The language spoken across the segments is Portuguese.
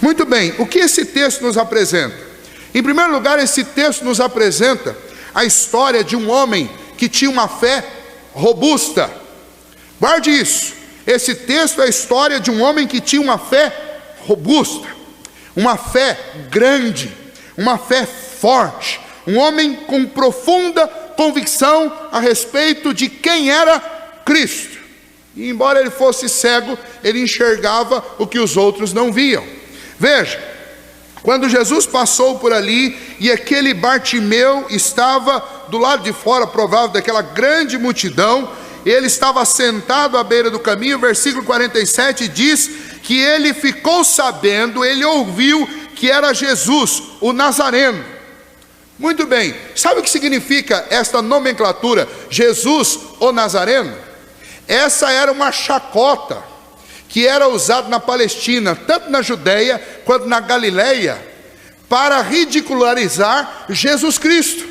Muito bem, o que esse texto nos apresenta? Em primeiro lugar, esse texto nos apresenta a história de um homem que tinha uma fé robusta. Guarde isso. Esse texto é a história de um homem que tinha uma fé robusta, uma fé grande, uma fé forte, um homem com profunda convicção a respeito de quem era Cristo. E embora ele fosse cego, ele enxergava o que os outros não viam. Veja, quando Jesus passou por ali e aquele Bartimeu estava do lado de fora, provável daquela grande multidão, ele estava sentado à beira do caminho. O versículo 47 diz que ele ficou sabendo, ele ouviu que era Jesus, o Nazareno. Muito bem, sabe o que significa esta nomenclatura, Jesus, o Nazareno? Essa era uma chacota que era usada na Palestina, tanto na Judeia quanto na Galileia, para ridicularizar Jesus Cristo.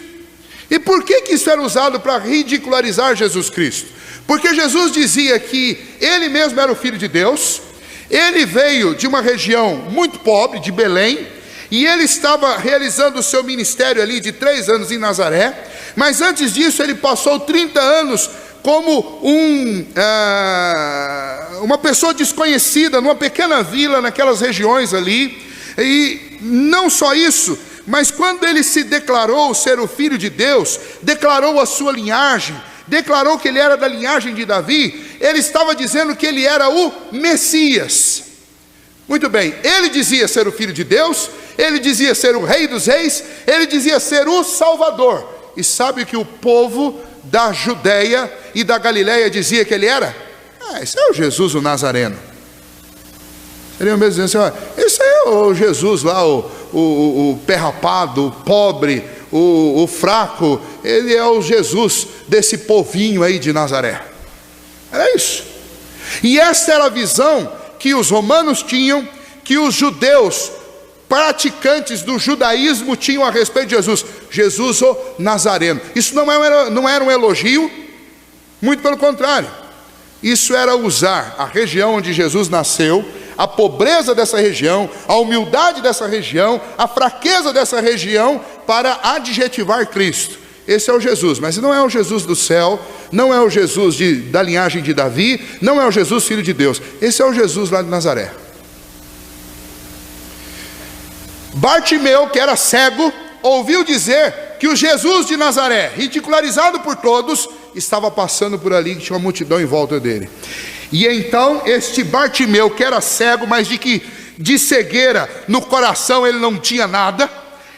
E por que isso era usado para ridicularizar Jesus Cristo? Porque Jesus dizia que ele mesmo era o Filho de Deus, ele veio de uma região muito pobre, de Belém, e ele estava realizando o seu ministério ali de 3 anos em Nazaré, mas antes disso ele passou 30 anos como uma pessoa desconhecida, numa pequena vila, naquelas regiões ali. E não só isso, mas quando ele se declarou ser o Filho de Deus, declarou a sua linhagem, declarou que ele era da linhagem de Davi, ele estava dizendo que ele era o Messias. Muito bem, ele dizia ser o Filho de Deus, ele dizia ser o Rei dos Reis, ele dizia ser o Salvador. E sabe o que o povo da Judeia e da Galileia dizia que ele era? Esse é o Jesus, o Nazareno. Seriam mesmo dizendo assim: esse é o Jesus lá, o pé rapado, o pobre, o fraco. Ele é o Jesus desse povinho aí de Nazaré. Era isso. E essa era a visão que os romanos tinham, que os judeus praticantes do judaísmo tinham a respeito de Jesus. Jesus o Nazareno. Isso não era um elogio, muito pelo contrário. Isso era usar a região onde Jesus nasceu, a pobreza dessa região, a humildade dessa região, a fraqueza dessa região, para adjetivar Cristo. Esse é o Jesus, mas não é o Jesus do céu, não é o Jesus da linhagem de Davi, não é o Jesus Filho de Deus. Esse é o Jesus lá de Nazaré. Bartimeu, que era cego, ouviu dizer que o Jesus de Nazaré, ridicularizado por todos, estava passando por ali, que tinha uma multidão em volta dele. E então este Bartimeu, que era cego, mas de cegueira no coração ele não tinha nada,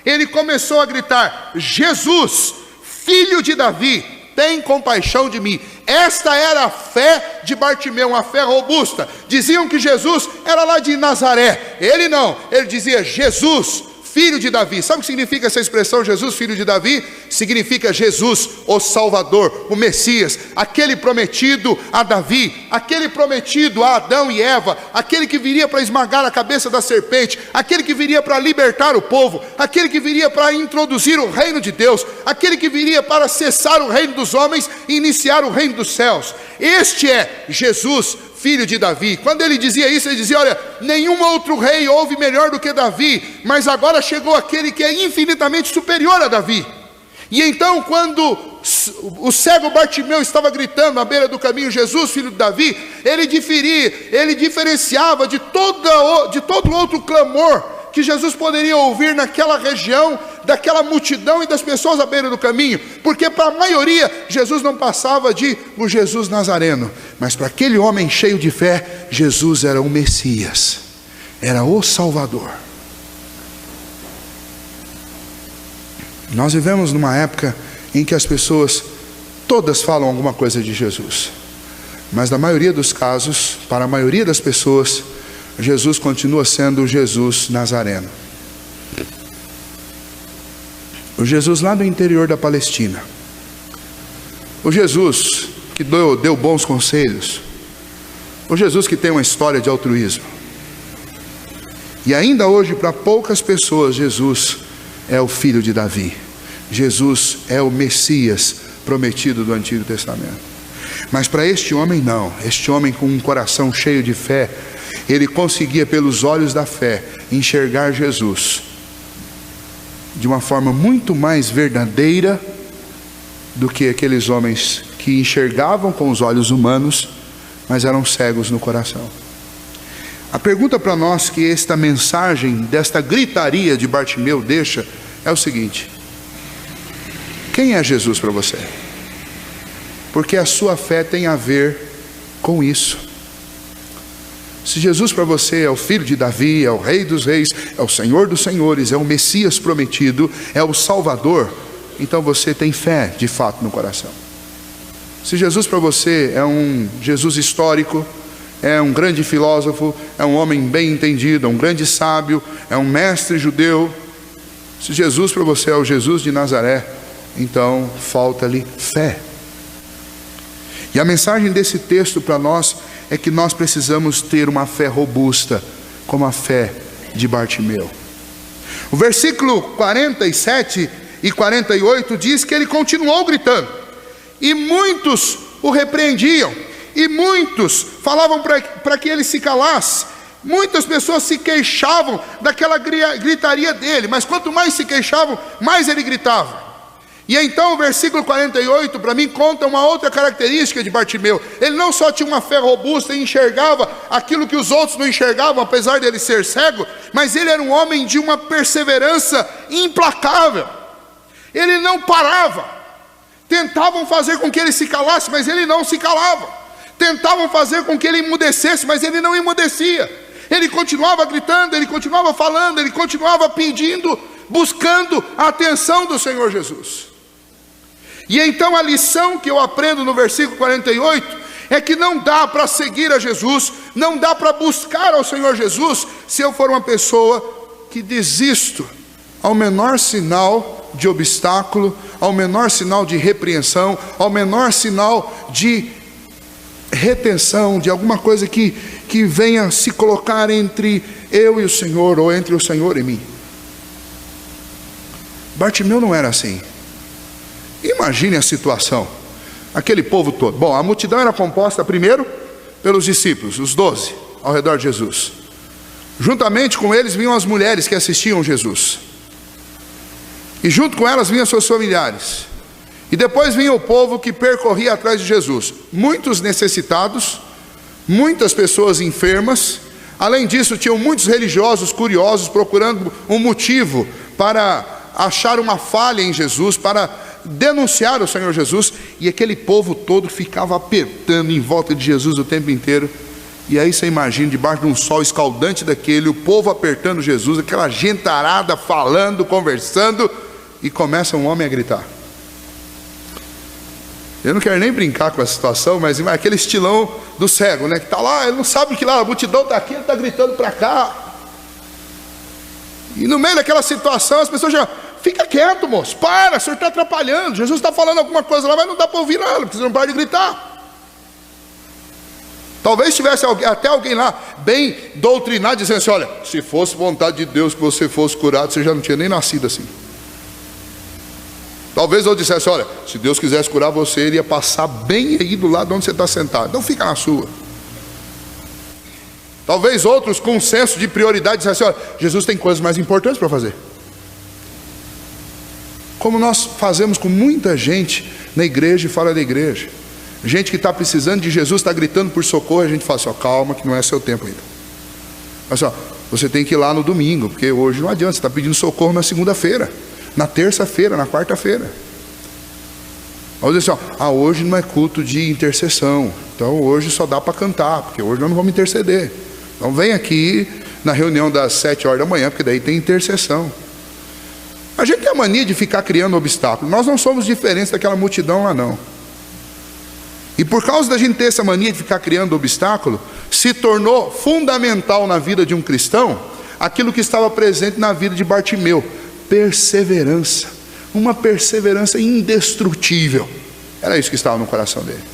ele começou a gritar: Jesus, Filho de Davi, tem compaixão de mim. Esta era a fé de Bartimeu, uma fé robusta. Diziam que Jesus era lá de Nazaré, ele não, ele dizia: Jesus, Filho de Davi. Sabe o que significa essa expressão, Jesus, Filho de Davi? Significa Jesus, o Salvador, o Messias, aquele prometido a Davi, aquele prometido a Adão e Eva, aquele que viria para esmagar a cabeça da serpente, aquele que viria para libertar o povo, aquele que viria para introduzir o reino de Deus, aquele que viria para cessar o reino dos homens e iniciar o reino dos céus. Este é Jesus, Filho de Davi. Quando ele dizia isso, ele dizia: olha, nenhum outro rei houve melhor do que Davi, mas agora chegou aquele que é infinitamente superior a Davi. E então, quando o cego Bartimeu estava gritando à beira do caminho: Jesus, Filho de Davi, ele diferenciava de todo outro clamor que Jesus poderia ouvir naquela região, daquela multidão e das pessoas à beira do caminho, porque para a maioria Jesus não passava de o Jesus Nazareno, mas para aquele homem cheio de fé, Jesus era o Messias, era o Salvador. Nós vivemos numa época em que as pessoas todas falam alguma coisa de Jesus, mas na maioria dos casos, para a maioria das pessoas, Jesus continua sendo o Jesus Nazareno. O Jesus lá do interior da Palestina, o Jesus que deu bons conselhos, o Jesus que tem uma história de altruísmo. E ainda hoje, para poucas pessoas, Jesus é o Filho de Davi, Jesus é o Messias prometido do Antigo Testamento. Mas para este homem não, este homem com um coração cheio de fé, ele conseguia, pelos olhos da fé, enxergar Jesus de uma forma muito mais verdadeira do que aqueles homens que enxergavam com os olhos humanos, mas eram cegos no coração. A pergunta para nós que esta mensagem, desta gritaria de Bartimeu deixa, é o seguinte: quem é Jesus para você? Porque a sua fé tem a ver com isso. Se Jesus para você é o filho de Davi, é o rei dos reis, é o Senhor dos senhores, é o Messias prometido, é o Salvador, então você tem fé de fato no coração. Se Jesus para você é um Jesus histórico, é um grande filósofo, é um homem bem entendido, é um grande sábio, é um mestre judeu, se Jesus para você é o Jesus de Nazaré, então falta-lhe fé. E a mensagem desse texto para nós é que nós precisamos ter uma fé robusta, como a fé de Bartimeu. O versículo 47 e 48 diz que ele continuou gritando, e muitos o repreendiam, e muitos falavam para que ele se calasse. Muitas pessoas se queixavam daquela gritaria dele, mas quanto mais se queixavam, mais ele gritava. E então o versículo 48 para mim conta uma outra característica de Bartimeu. Ele não só tinha uma fé robusta e enxergava aquilo que os outros não enxergavam, apesar dele ser cego, mas ele era um homem de uma perseverança implacável. Ele não parava. Tentavam fazer com que ele se calasse, mas ele não se calava. Tentavam fazer com que ele emudecesse, mas ele não emudecia. Ele continuava gritando, ele continuava falando, ele continuava pedindo, buscando a atenção do Senhor Jesus. E então a lição que eu aprendo no versículo 48 é que não dá para seguir a Jesus, não dá para buscar ao Senhor Jesus, se eu for uma pessoa que desisto ao menor sinal de obstáculo, ao menor sinal de repreensão, ao menor sinal de retenção, de alguma coisa que venha se colocar entre eu e o Senhor, ou entre o Senhor e mim. Bartimeu não era assim. Imagine a situação, aquele povo todo. Bom, a multidão era composta primeiro pelos discípulos, os 12, ao redor de Jesus. Juntamente com eles vinham as mulheres que assistiam Jesus, e junto com elas vinham seus familiares. E depois vinha o povo que percorria atrás de Jesus, muitos necessitados, muitas pessoas enfermas. Além disso, tinham muitos religiosos curiosos procurando um motivo para achar uma falha em Jesus, para denunciar o Senhor Jesus. E aquele povo todo ficava apertando em volta de Jesus o tempo inteiro. E aí você imagina, debaixo de um sol escaldante daquele, o povo apertando Jesus, aquela gentarada falando, conversando, e começa um homem a gritar. Eu não quero nem brincar com a situação, mas aquele estilão do cego, né? Que está lá, ele não sabe que lá a multidão está aqui, ele está gritando para cá. E no meio daquela situação, as pessoas já: fica quieto, moço, para, o senhor está atrapalhando. Jesus está falando alguma coisa lá, mas não dá para ouvir nada, porque você não para de gritar. Talvez tivesse até alguém lá, bem doutrinado, dizendo assim: olha, se fosse vontade de Deus que você fosse curado, você já não tinha nem nascido assim. Talvez eu dissesse: olha, se Deus quisesse curar você, ele ia passar bem aí do lado onde você está sentado, não fica na sua. Talvez outros com um senso de prioridade dissessem: olha, Jesus tem coisas mais importantes para fazer. Como nós fazemos com muita gente na igreja e fora da igreja. Gente que está precisando de Jesus, está gritando por socorro, a gente fala assim: ó, calma que não é seu tempo ainda. Mas ó, você tem que ir lá no domingo, porque hoje não adianta, você está pedindo socorro na segunda-feira, na terça-feira, na quarta-feira. Vamos dizer assim: ó, hoje não é culto de intercessão, então hoje só dá para cantar, porque hoje nós não vamos interceder. Então vem aqui na reunião das 7 horas da manhã, porque daí tem intercessão. A gente tem a mania de ficar criando obstáculos. Nós não somos diferentes daquela multidão lá não. E por causa da gente ter essa mania de ficar criando obstáculo, se tornou fundamental na vida de um cristão aquilo que estava presente na vida de Bartimeu: perseverança. Uma perseverança indestrutível. Era isso que estava no coração dele.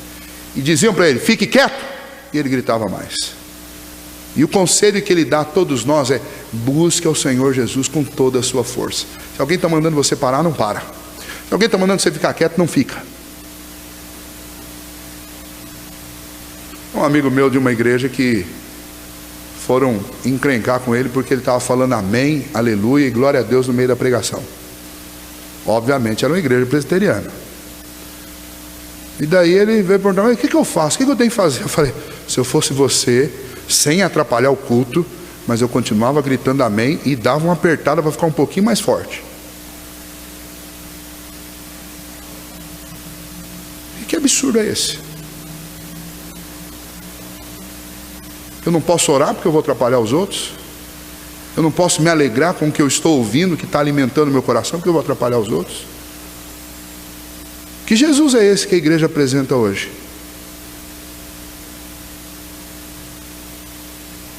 E diziam para ele: fique quieto, e ele gritava mais. E o conselho que ele dá a todos nós é: busque ao Senhor Jesus com toda a sua força. Se alguém está mandando você parar, não para. Se alguém está mandando você ficar quieto, não fica. Um amigo meu de uma igreja que foram encrencar com ele porque ele estava falando amém, aleluia e glória a Deus no meio da pregação. Obviamente era uma igreja presbiteriana. E daí ele veio perguntar: mas o que eu faço? O que eu tenho que fazer? Eu falei: se eu fosse você, sem atrapalhar o culto, mas eu continuava gritando amém e dava uma apertada para ficar um pouquinho mais forte. E que absurdo é esse? Eu não posso orar porque eu vou atrapalhar os outros? Eu não posso me alegrar com o que eu estou ouvindo, que está alimentando meu coração, porque eu vou atrapalhar os outros? Que Jesus é esse que a igreja apresenta hoje?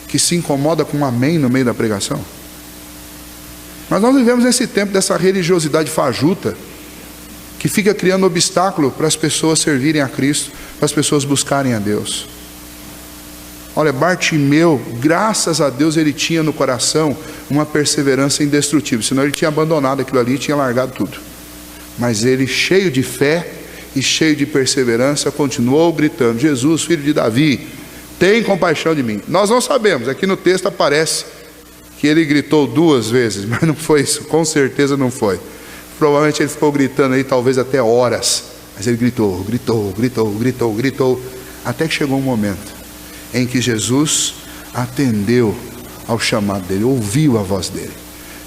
Que se incomoda com um amém no meio da pregação? Mas nós vivemos nesse tempo dessa religiosidade fajuta, que fica criando obstáculo para as pessoas servirem a Cristo, para as pessoas buscarem a Deus. Olha, Bartimeu, graças a Deus, ele tinha no coração uma perseverança indestrutível, senão ele tinha abandonado aquilo ali e tinha largado tudo. Mas ele, cheio de fé e cheio de perseverança, continuou gritando: Jesus, filho de Davi, tem compaixão de mim. Nós não sabemos, aqui no texto aparece que ele gritou 2 vezes, mas não foi isso, com certeza não foi. Provavelmente ele ficou gritando aí talvez até horas, mas ele gritou, até que chegou um momento em que Jesus atendeu ao chamado dele, ouviu a voz dele.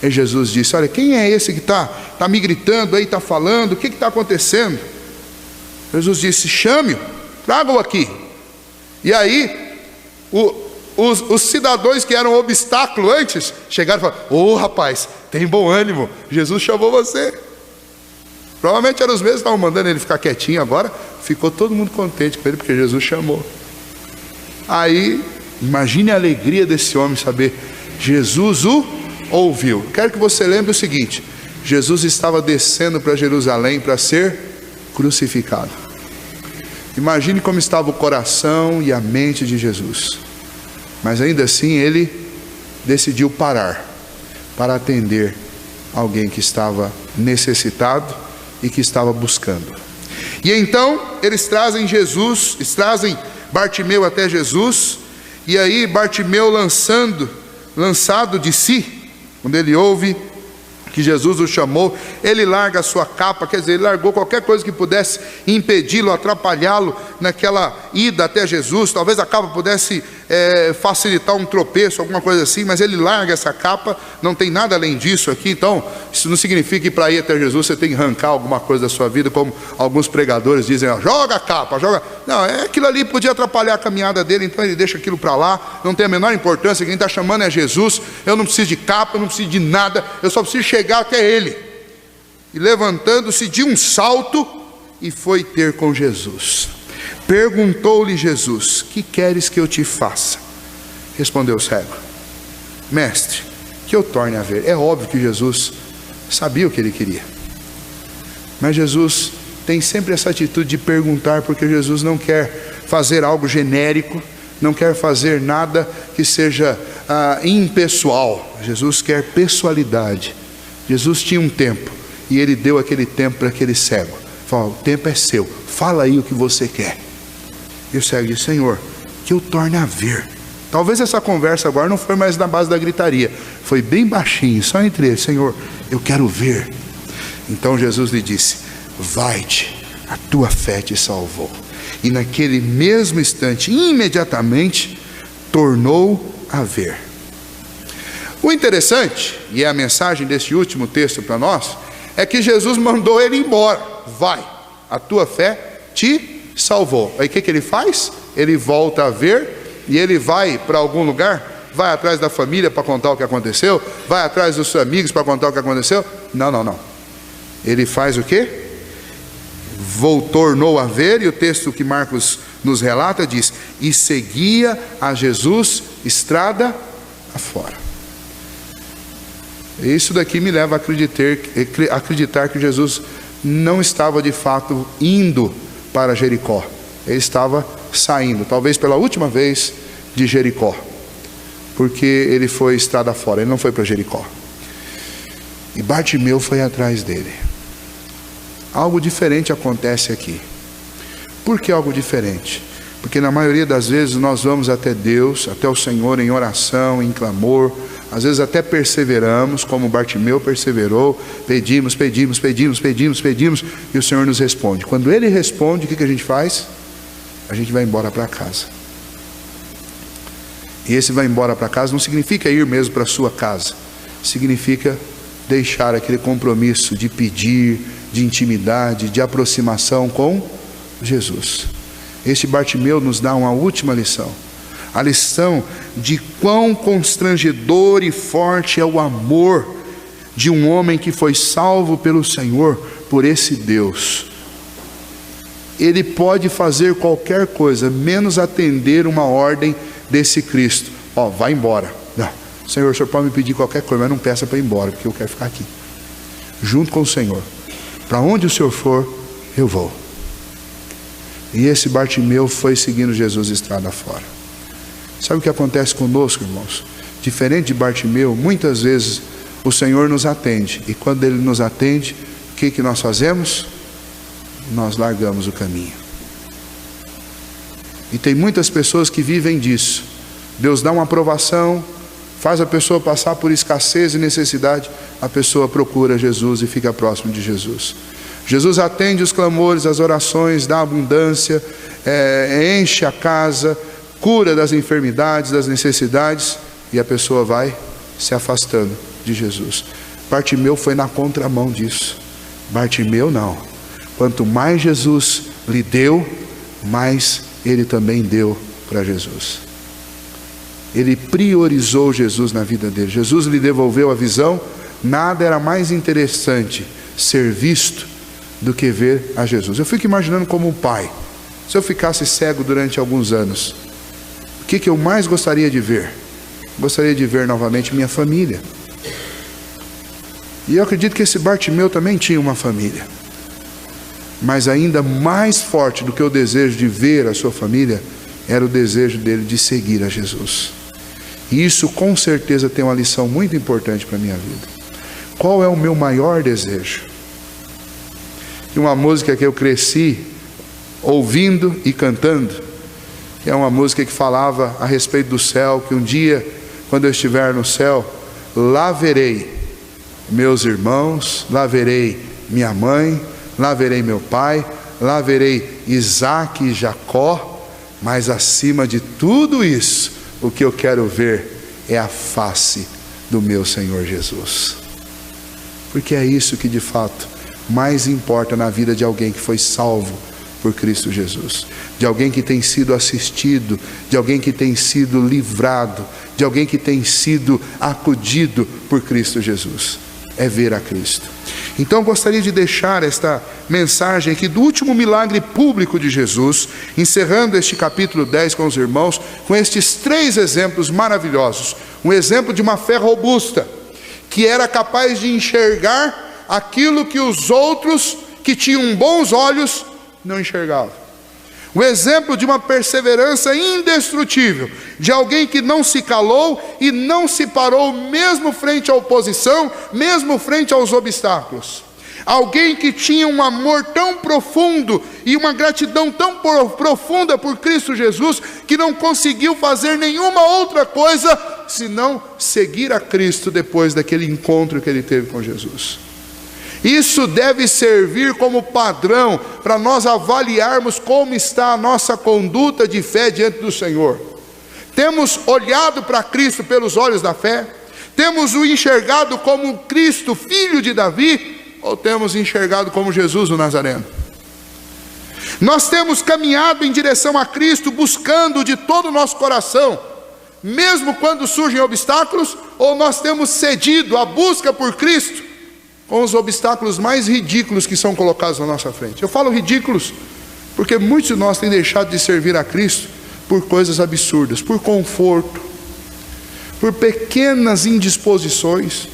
E Jesus disse: olha, quem é esse que está me gritando aí, está falando, o que está acontecendo? Jesus disse: chame-o, traga-o aqui. E aí, os cidadãos que eram obstáculo antes, chegaram e falaram: ô rapaz, tem bom ânimo, Jesus chamou você. Provavelmente eram os mesmos que estavam mandando ele ficar quietinho agora. Ficou todo mundo contente com ele, porque Jesus chamou. Aí, imagine a alegria desse homem saber, Jesus o ouviu. Quero que você lembre o seguinte: Jesus estava descendo para Jerusalém para ser crucificado. Imagine como estava o coração e a mente de Jesus. Mas ainda assim ele decidiu parar para atender alguém que estava necessitado e que estava buscando. E então eles trazem Bartimeu até Jesus. E aí Bartimeu, lançado de si, quando ele ouve que Jesus o chamou, ele larga a sua capa, quer dizer, ele largou qualquer coisa que pudesse impedi-lo, atrapalhá-lo naquela ida até Jesus. Talvez a capa pudesse facilitar um tropeço, alguma coisa assim, mas ele larga essa capa, não tem nada além disso aqui. Então, isso não significa que para ir até Jesus você tem que arrancar alguma coisa da sua vida, como alguns pregadores dizem: ó, joga a capa, joga. Não, aquilo ali podia atrapalhar a caminhada dele, então ele deixa aquilo para lá, não tem a menor importância, quem está chamando é Jesus. Eu não preciso de capa, eu não preciso de nada, eu só preciso chegar até ele. E levantando-se de um salto, e foi ter com Jesus. Perguntou-lhe Jesus: que queres que eu te faça? Respondeu o cego: mestre, que eu torne a ver. É óbvio que Jesus sabia o que ele queria, mas Jesus tem sempre essa atitude de perguntar, porque Jesus não quer fazer algo genérico, não quer fazer nada que seja impessoal. Jesus quer pessoalidade. Jesus tinha um tempo, e ele deu aquele tempo para aquele cego. Falou: o tempo é seu, fala aí o que você quer. E o cego disse: Senhor, que eu torne a ver. Talvez essa conversa agora não foi mais na base da gritaria, foi bem baixinho, só entre eles: Senhor, eu quero ver. Então Jesus lhe disse: vai-te, a tua fé te salvou. E naquele mesmo instante, imediatamente, tornou a ver. O interessante, e é a mensagem deste último texto para nós, é que Jesus mandou ele embora. Vai, a tua fé te salvou. Aí o que ele faz? Ele volta a ver, e ele vai para algum lugar, vai atrás da família para contar o que aconteceu, vai atrás dos seus amigos para contar o que aconteceu. Não. Ele faz o quê? Tornou a ver, e o texto que Marcos nos relata diz: e seguia a Jesus estrada afora. Isso daqui me leva a acreditar que Jesus não estava de fato indo para Jericó. Ele estava saindo, talvez pela última vez, de Jericó, porque ele foi estrada fora, ele não foi para Jericó. E Bartimeu foi atrás dele. Algo diferente acontece aqui. Por que algo diferente? Porque na maioria das vezes nós vamos até Deus, até o Senhor em oração, em clamor, às vezes até perseveramos, como Bartimeu perseverou, pedimos, e o Senhor nos responde. Quando Ele responde, o que a gente faz? A gente vai embora para casa. E esse vai embora para casa não significa ir mesmo para a sua casa, significa deixar aquele compromisso de pedir, de intimidade, de aproximação com Jesus. Este Bartimeu nos dá uma última lição. A lição de quão constrangedor e forte é o amor de um homem que foi salvo pelo Senhor, por esse Deus. Ele pode fazer qualquer coisa, menos atender uma ordem desse Cristo. Vai embora. Não, Senhor, o Senhor pode me pedir qualquer coisa, mas não peça para ir embora, porque eu quero ficar aqui, junto com o Senhor. Para onde o Senhor for, eu vou. E esse Bartimeu foi seguindo Jesus estrada fora. Sabe o que acontece conosco, irmãos? Diferente de Bartimeu, muitas vezes o Senhor nos atende. E quando Ele nos atende, o que nós fazemos? Nós largamos o caminho. E tem muitas pessoas que vivem disso. Deus dá uma aprovação, faz a pessoa passar por escassez e necessidade, a pessoa procura Jesus e fica próximo de Jesus. Jesus atende os clamores, as orações, dá abundância, enche a casa, cura das enfermidades, das necessidades, e a pessoa vai se afastando de Jesus. Bartimeu foi na contramão disso. Bartimeu não. Quanto mais Jesus lhe deu, mais ele também deu para Jesus. Ele priorizou Jesus na vida dele. Jesus lhe devolveu a visão. Nada era mais interessante ser visto do que ver a Jesus. Eu fico imaginando como um pai. Se eu ficasse cego durante alguns anos, o que eu mais gostaria de ver? Gostaria de ver novamente minha família. E eu acredito que esse Bartimeu também tinha uma família. Mas ainda mais forte do que o desejo de ver a sua família, era o desejo dele de seguir a Jesus. E isso com certeza tem uma lição muito importante para a minha vida. Qual é o meu maior desejo? E uma música que eu cresci ouvindo e cantando, que é uma música que falava a respeito do céu, que um dia, quando eu estiver no céu, lá verei meus irmãos, lá verei minha mãe, lá verei meu pai, lá verei Isaac e Jacó, mas acima de tudo isso, o que eu quero ver é a face do meu Senhor Jesus. Porque é isso que de fato mais importa na vida de alguém que foi salvo por Cristo Jesus, de alguém que tem sido assistido, de alguém que tem sido livrado, de alguém que tem sido acudido por Cristo Jesus, é ver a Cristo. Então gostaria de deixar esta mensagem aqui do último milagre público de Jesus, encerrando este capítulo 10 com os irmãos, com estes 3 exemplos maravilhosos. Um exemplo de uma fé robusta, que era capaz de enxergar aquilo que os outros que tinham bons olhos não enxergavam. O exemplo de uma perseverança indestrutível, de alguém que não se calou e não se parou mesmo frente à oposição, mesmo frente aos obstáculos. Alguém que tinha um amor tão profundo e uma gratidão tão profunda por Cristo Jesus, que não conseguiu fazer nenhuma outra coisa senão seguir a Cristo depois daquele encontro que ele teve com Jesus. Isso deve servir como padrão para nós avaliarmos como está a nossa conduta de fé diante do Senhor. Temos olhado para Cristo pelos olhos da fé? Temos o enxergado como Cristo, filho de Davi? Ou temos enxergado como Jesus o Nazareno? Nós temos caminhado em direção a Cristo, buscando de todo o nosso coração, mesmo quando surgem obstáculos? Ou nós temos cedido à busca por Cristo com os obstáculos mais ridículos que são colocados na nossa frente? Eu falo ridículos porque muitos de nós têm deixado de servir a Cristo por coisas absurdas, por conforto, por pequenas indisposições.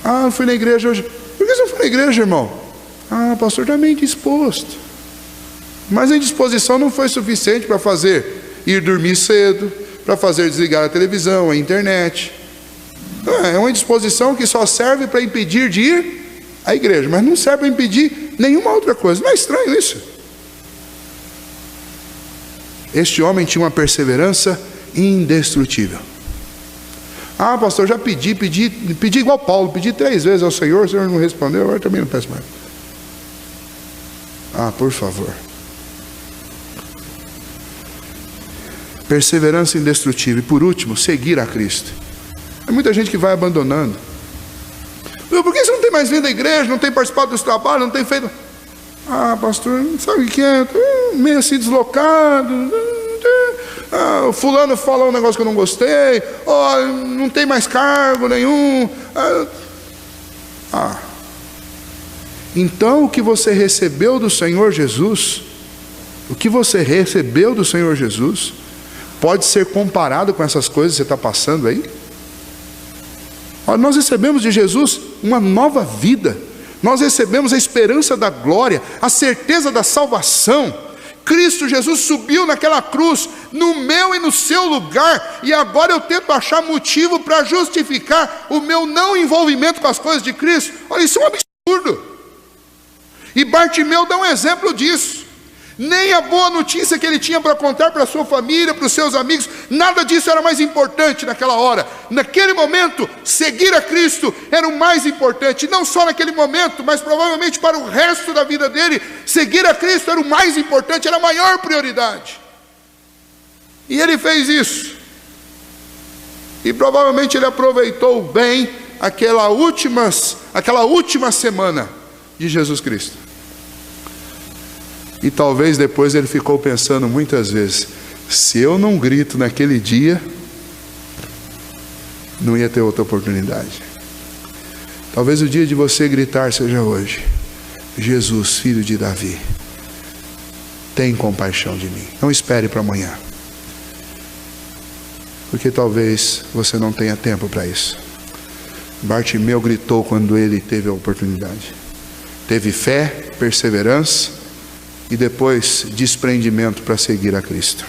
Não fui na igreja hoje. Por que você não foi na igreja, irmão? O pastor está meio indisposto. Mas a indisposição não foi suficiente para fazer ir dormir cedo, para fazer desligar a televisão, a internet. É uma indisposição que só serve para impedir de ir à igreja, mas não serve para impedir nenhuma outra coisa. Não é estranho isso? Este homem tinha uma perseverança indestrutível. Ah, pastor, já pedi igual Paulo, pedi 3 vezes ao Senhor, o Senhor não respondeu, agora também não peço mais. Ah, por favor. Perseverança indestrutível. E por último, seguir a Cristo. Tem muita gente que vai abandonando. Por que você não tem mais vindo à igreja, não tem participado dos trabalhos, não tem feito... Ah, pastor, sabe o que é? Meio assim deslocado. O fulano falou um negócio que eu não gostei. Não tem mais cargo nenhum. Então o que você recebeu do Senhor Jesus, pode ser comparado com essas coisas que você está passando aí? Nós recebemos de Jesus uma nova vida. Nós recebemos a esperança da glória, a certeza da salvação. Cristo Jesus subiu naquela cruz, no meu e no seu lugar, e agora eu tento achar motivo para justificar o meu não envolvimento com as coisas de Cristo. Olha, isso é um absurdo. E Bartimeu dá um exemplo disso. Nem a boa notícia que ele tinha para contar para a sua família, para os seus amigos, nada disso era mais importante naquela hora. Naquele momento, seguir a Cristo era o mais importante. Não só naquele momento, mas provavelmente para o resto da vida dele, seguir a Cristo era o mais importante, era a maior prioridade. E ele fez isso. E provavelmente ele aproveitou bem aquela última semana de Jesus Cristo. E talvez depois ele ficou pensando muitas vezes: se eu não grito naquele dia, não ia ter outra oportunidade. Talvez o dia de você gritar seja hoje: Jesus, filho de Davi, tem compaixão de mim. Não espere para amanhã, porque talvez você não tenha tempo para isso. Bartimeu gritou quando ele teve a oportunidade. Teve fé, perseverança e depois desprendimento para seguir a Cristo.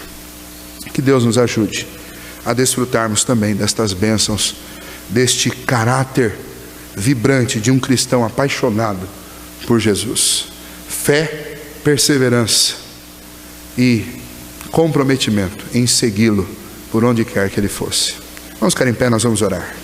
Que Deus nos ajude a desfrutarmos também destas bênçãos, deste caráter vibrante de um cristão apaixonado por Jesus. Fé, perseverança e comprometimento em segui-lo por onde quer que ele fosse. Vamos ficar em pé, nós vamos orar.